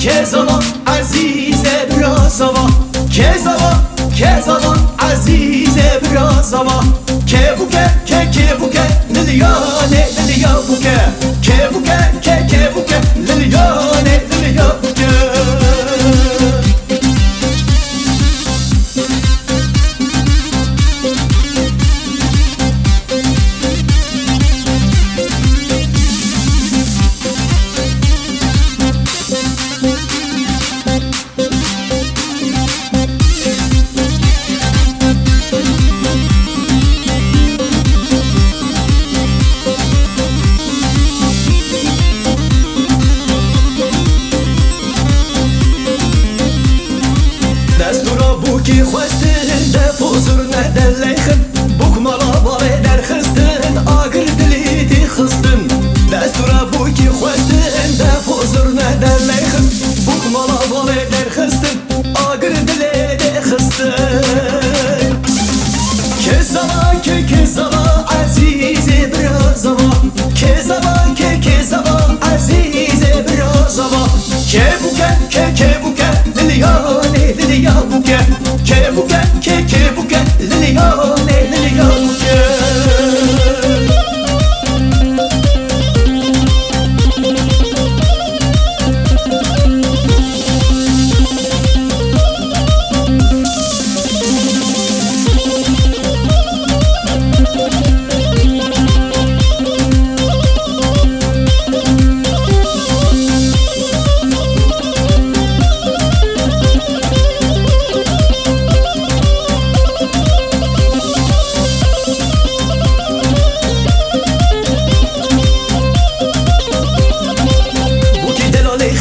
Kezavan azize biraz hava Kezavan azize biraz hava Kebuke kebuke lilyane buke Kebuke kebuke lilyane buke کی خواستن دفوزر ندل لیخن بوک مالا باره در خستن آگر دلی دی خستن دستورا بوکی خواستن دفوزر ندل لیخن بوک مالا باره در خستن آگر دلی دی خستن Kezava azize biraz hava Kezava azize biraz hava Kebuke lilyane buke Kebuke lilyane buke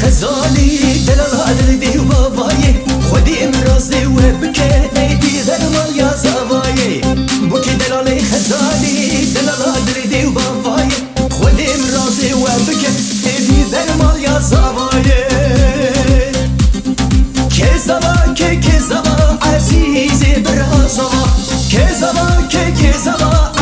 خزالی دلال هادر دی و بابایی خودی امرازی و بکه نیدی درمال یا زوایی بوکی دلال خزالی دلال هادر دی و بابایی خودی امرازی و بکه نیدی درمال یا زوایی Kezava azize biraz hava Kezava